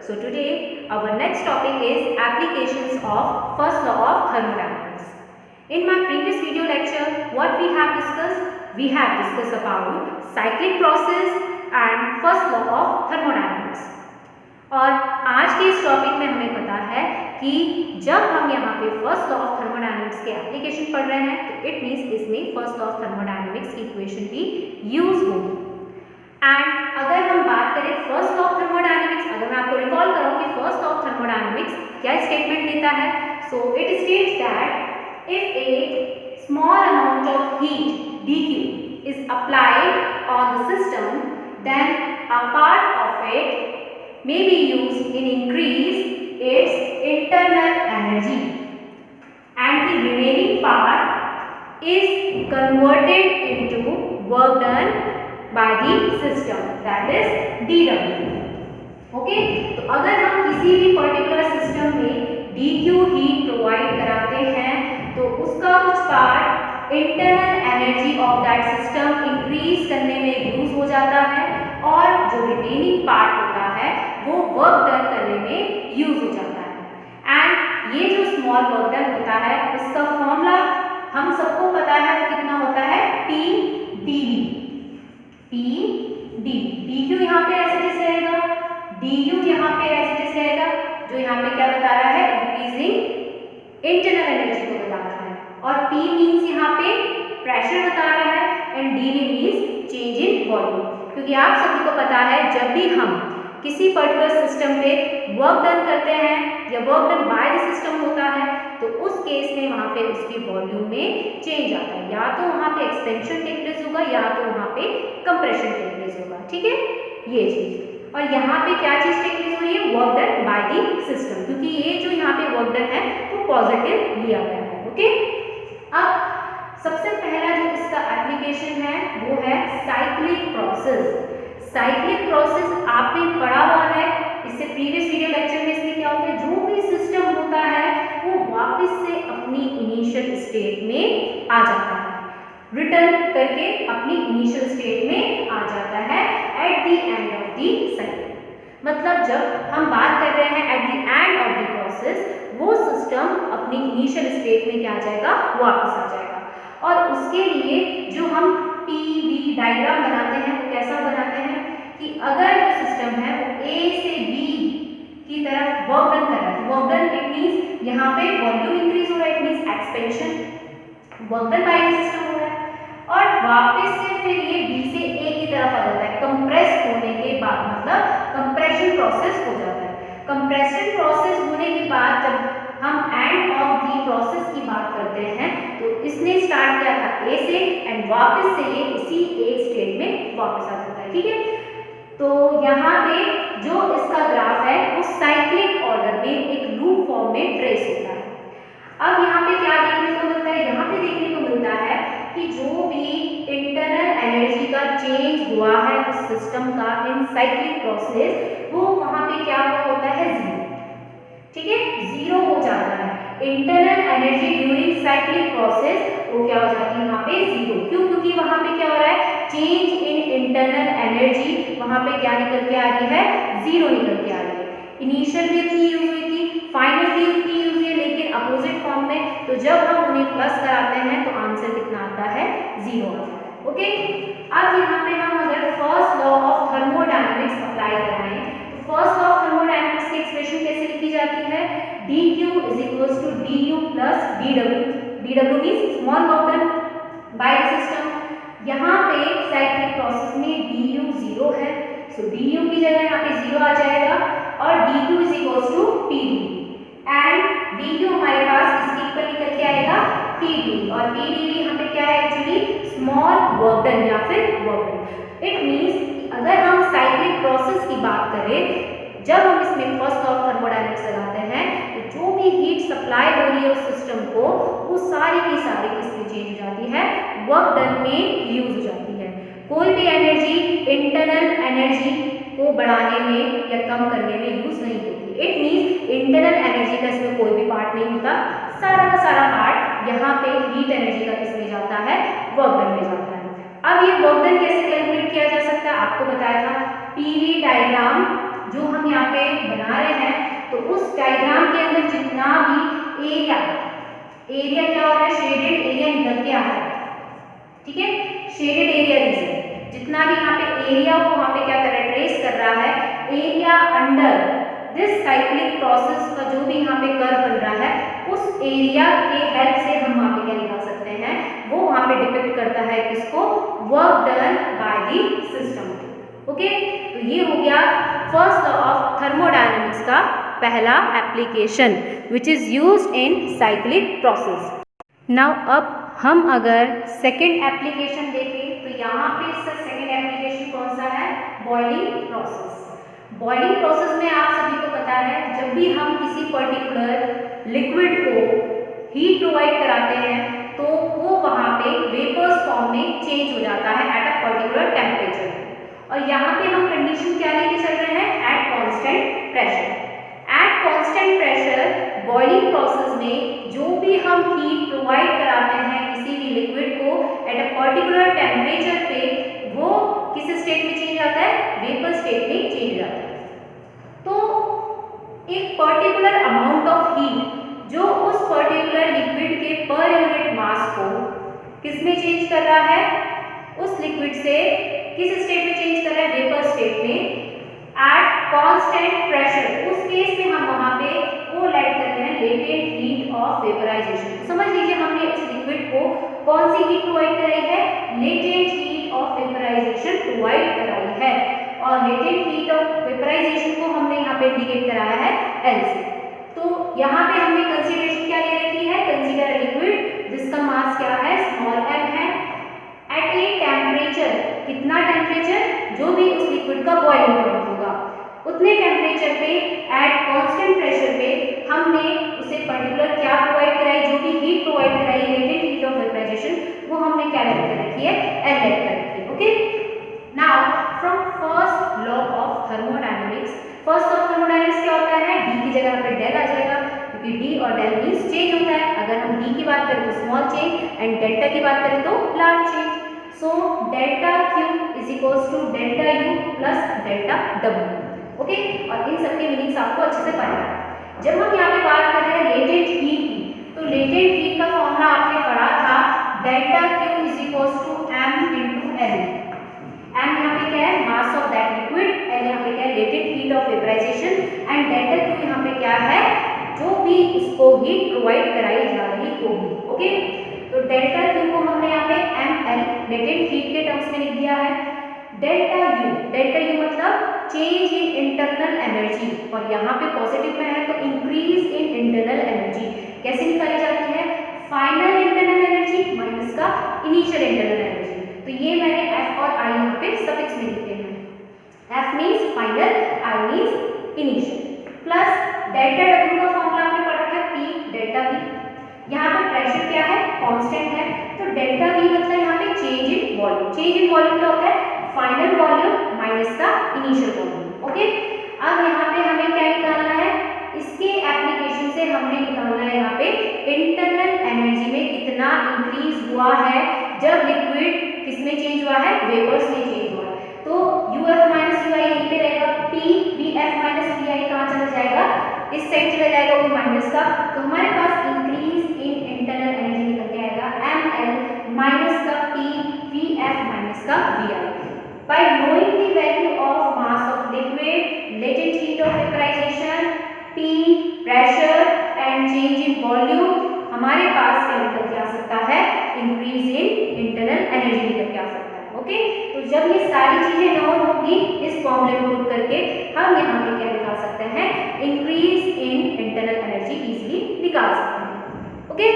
So today our next topic is applications of first law of thermodynamics. In my previous video lecture, what we have discussed? We have discussed about cyclic process and first law of thermodynamics. और आज के इस topic में हमें पता है कि जब हम यहाँ पे फर्स्ट लॉ ऑफ थर्मोडायनेमिक्स के एप्लीकेशन पढ़ रहे हैं तो इट मीन्स इसमें फर्स्ट लॉ ऑफ थर्मोडायनेमिक्स की इक्वेशन भी यूज होगी। एंड अगर हम बात करें फर्स्ट लॉ ऑफ थर्मोडायनेमिक्स, अगर मैं आपको रिकॉल कराऊं कि फर्स्ट लॉ ऑफ थर्मोडायनेमिक्स क्या स्टेटमेंट देता है, so it states that if A small amount of heat dq is applied on the system, then a part of it may be used in increase its internal energy and the remaining part is converted into work done by the system, that is dW. Okay, तो अगर हम किसी भी particular system में dq heat provide कराते हैं तो उसका कुछ part internal energy of that system increase करने में यूज हो जाता है और जो रिमेनिंग पार्ट होता है वो वर्क डन करने में यूज हो जाता है। एंड ये जो स्मॉल वर्क डन होता है उसका फॉर्मूला हम सबको पता है वो कितना होता है, P d dq यहाँ पे ऐसे जैसे रहेगा, du यहाँ पे ऐसे जैसे रहेगा, जो यहाँ पे क्या बता रहा है, इंक्रीजिंग इंटरनल एनर्जी को बता रहा है, और P मीन्स यहाँ पे प्रेशर बता रहा है and dV means change in volume. क्योंकि आप सभी को पता है जब भी हम किसी पर्टिकुलर सिस्टम पे वर्क डन करते हैं या work done by the system होता है तो उस केस में वहाँ पे उसकी वॉल्यूम में चेंज आता है, या तो वहाँ पे एक्सपेंशन टेक प्लेस होगा या तो वहाँ पे कंप्रेशन टेक प्लेस होगा। ठीक है, ये चीज। और यहाँ पे क्या चीज टेक प्लेस हो रही है, work done by the system, क्योंकि ये जो यहाँ पे वर्क डन है वो पॉजिटिव लिया गया है। ओके, अब सबसे पहला जो इसका एप्लीकेशन है वो है साइक्लिक प्रोसेस। साइक्लिक प्रोसेस आपने पढ़ा हुआ है, इससे प्रीवियस वीडियो लेक्चर में इसमें क्या होता है, जो भी सिस्टम होता है वो वापस से अपनी इनिशियल स्टेट में आ जाता है, रिटर्न करके अपनी इनिशियल स्टेट में आ जाता है at the end of the cycle. मतलब जब हम बात कर रहे हैं at the end of the process, वो सिस्टम अपनी इनिशियल स्टेट में क्या आ जाएगा, वापस आ जाएगा। और उसके लिए जो हम PV डायग्राम बनाते हैं वो कैसा बनाते हैं कि अगर जो सिस्टम है वो A से B की तरफ वर्क डन कर रहा है, वर्क डन इट मींस यहाँ पे वॉल्यूम इंक्रीज हो रहा है, it means expansion, work done by system हो रहा है, और वापस से फिर ये B से A की तरफ आ जाता है कंप्रेस होने के बाद, मतलब कंप्रेशन प्रोसेस हो जाता है। कंप्रेशन प्रोसेस होने के बाद जब हम एंड ऑफ दी प्रोसेस की बात करते हैं तो इसने स्टार्ट किया था A से एंड वापस से ये इसी एक स्टेट में वापस आ जाता है। ठीक है, तो यहाँ पे जो इसका ग्राफ है वो साइक्लिक ऑर्डर में एक लूप फॉर्म में ट्रेस होता है। अब यहाँ पे क्या देखने को मिलता है, यहाँ पे देखने को मिलता है कि जो भी इंटरनल एनर्जी का चेंज हुआ है उस सिस्टम का इन साइक्लिक प्रोसेस, वो वहाँ पे क्या होता है, जीरो। ठीक है, जीरो हो जाता है। Internal energy during cyclic process वो क्या हो जाती है वहाँ पे, जीरो। क्यों? क्योंकि वहाँ पे क्या हो रहा है, चेंज इन इंटरनल एनर्जी, वहाँ पे क्या निकल के आ रही है, जीरो निकल के आ रही है। इनिशियल भी उतनी यूज हुई थी, फाइनल भी उतनी यूज हुई है, लेकिन अपोजिट फॉर्म में, तो जब हम उन्हें प्लस कराते हैं तो आंसर कितना आता है, जीरो आता है। ओके, अब यहाँ पे हम अगर first law of thermodynamics apply कराएं तो फर्स्ट लॉ ऑफ थर्मोडायनेमिक्स की एक्सप्रेशन कैसे लिखी जाती है, dq is equals to du plus dw means small work done by the system। यहाँ पे साइक्लिक प्रोसेस में du 0 है, सो du की जगह यहाँ पे 0 आ जाएगा और dq is equals to pd and dq हमारे पास इसके इक्वल निकल के आएगा pd, और pd यहाँ पे क्या है, एक्चुअली स्मॉल वर्क डन या फिर वर्क डन। इट मीन्स अगर हम साइक्लिक प्रोसेस की बात करें, जब हम इसमें फर्स्ट लॉ ऑफ थर्मोडायनेमिक्स लगाते हैं तो जो भी हीट सप्लाई हो रही है उस सिस्टम को वो सारी की सारी किसमें चेंज हो जाती है, वर्क डन में यूज हो जाती है। कोई भी एनर्जी इंटरनल एनर्जी को बढ़ाने में या कम करने में यूज नहीं होती। इट मींस इंटरनल एनर्जी का इसमें कोई भी पार्ट नहीं होता, सारा का सारा पार्ट यहाँ पे हीट एनर्जी का किसमें जाता है, वर्क डन में जाता है। अब ये वर्क डन कैसे कैलकुलेट किया जा सकता है, आपको बताया था PV डायग्राम जो हम यहाँ पे बना रहे हैं, तो उस डायग्राम के अंदर जितना भी एरिया क्या हो रहा है, शेडेड एरिया निकल के आ रहा है, ठीक है, शेडेड एरिया रीजन, जितना भी यहाँ पे एरिया वो वहाँ पे क्या कर रहा है, ट्रेस कर रहा है, area under this cyclic process का जो भी यहाँ पे कर्व बन रहा है, उस एरिया के हेल्प से हम वहाँ पे क्या निकाल सकते हैं, वो वहाँ पे डिपिक्ट करता है किसको, work done by the system. Okay, तो ये हो गया फर्स्ट लॉ ऑफ थर्मोडायनेमिक्स का पहला application which is used in cyclic process. Now अब हम अगर सेकेंड एप्लीकेशन देखें तो यहाँ पे इसका सेकेंड एप्लीकेशन कौन सा है, बॉइलिंग प्रोसेस। बॉइलिंग प्रोसेस में आप सभी को पता है, जब भी हम किसी पर्टिकुलर लिक्विड को हीट प्रोवाइड कराते हैं तो वो वहाँ पे वेपर्स फॉर्म में चेंज हो जाता है एट अ पर्टिकुलर टेम्परेचर, और यहाँ पे हम कंडीशन क्या लेके चल रहे हैं, at constant pressure. At constant pressure boiling process में जो भी हम हीट प्रोवाइड कराते हैं किसी भी लिक्विड को एट अ पर्टिकुलर टेम्परेचर पे, वो किस स्टेट में चेंज आता है, वेपर स्टेट में चेंज हो जाता है। तो एक पर्टिकुलर अमाउंट ऑफ हीट जो उस पर्टिकुलर लिक्विड के पर यूनिट मास को किस में चेंज कर रहा है, उस लिक्विड से किस स्टेट में चेंज कर रहा है, वेपर स्टेट में एट कांस्टेंट प्रेशर। उस केस में हम वहां पे वो लाइट करते हैं लेटेंट हीट ऑफ वेपराइजेशन। समझ लीजिए हमने उस लिक्विड को कौन सी हीट प्रोवाइड कराई है, latent heat of vaporisation provide कराई है, और लेटेंट हीट ऑफ वेपराइजेशन को हमने यहाँ पे इंडिकेट कराया है L से। तो यहाँ पे हमने कंसीडरेशन क्या ले रखी है, कंसीडर लिक्विड जिसका मास क्या है, स्मॉल m है, एट ए टेम्परेचर, कितना टेम्परेचर, जो भी उस लिक्विड का बॉइलिंग पॉइंट होगा उतने टेम्परेचर पे एट कांस्टेंट प्रेशर पे हमने उसे पर्टिकुलर क्या प्रोवाइड कराई, जो भी हीट प्रोवाइड कराई, लेटेंट हीट ऑफ वेपराइजेशन, वो हमने क्या लेट कर रखी है, L लेट कर रखी है। Okay, now from first law of thermodynamics, first law of thermodynamics क्या होता है, d की जगह पे डेल आ जाएगा, क्योंकि d और डेल मींस चेंज होता है। अगर हम d की बात करें तो स्मॉल चेंज एंड डेल्टा की बात करें तो large change. So delta q is equals to delta u plus delta w। Okay, और इन सबके मीनिंग्स आपको अच्छे से पता है। जब हम यहाँ पे बात कर रहे हैं लेटेंट हीट की, तो लेटेंट हीट का फॉर्मूला आपने पढ़ा था, delta q is equals to m into l। m यहाँ पे क्या है, mass of that liquid, l यहाँ पे क्या है, latent heat of vaporisation, and delta q यहाँ पे क्या है, जो भी इसको हीट प्रोवाइड कराई जा रही होगी। ओके, तो डेल्टा q को हमने यहाँ पे ml लेटेंट हीट के टर्म्स में लिख दिया है। डेल्टा u मतलब चेंज इन इंटरनल एनर्जी, और यहाँ पे पॉजिटिव में है तो इंक्रीज इन इंटरनल एनर्जी। कैसे निकाली जाती है, फाइनल इंटरनल एनर्जी माइनस का इनिशियल इंटरनल एनर्जी। तो ये मैंने f और i यहाँ पे सफिक्स में लिखे हैं, f means final, i means initial, plus delta w का फॉर्मूला आपने पढ़ा था P डेल्टा v। यहाँ पे प्रेशर क्या है, कांस्टेंट है, तो डेल्टा v मतलब यहाँ पे change in volume. Change in volume क्या होता है, फाइनल वॉल्यूम माइनस का इनिशियल वॉल्यूम। ओके, अब यहाँ पे हमें क्या निकालना है, इसके एप्लीकेशन से हमने निकालना है यहाँ पे इंटरनल एनर्जी में कितना इंक्रीज हुआ है जब लिक्विड किसमें चेंज हुआ है, वेपर्स में चेंज हुआ है। तो uf माइनस ui यहीं पे रहेगा, p vf माइनस vi कहाँ चला जाएगा, इस साइड चला जाएगा वो माइनस का, तो हमारे पास इंक्रीज इन इंटरनल एनर्जी निकल के आएगा ml माइनस का p vf माइनस का vi। By knowing the value of mass of liquid, latent heat of vaporization, P, pressure and change in volume, हमारे पास क्या निकल के आ सकता है, increase in internal energy निकल के आ सकता है। ओके, तो जब ये सारी चीजें नोन होगी इस फॉर्मूले में पुट करके हम यहाँ पे क्या निकाल सकते हैं, increase in internal energy easily निकाल सकते हैं। ओके,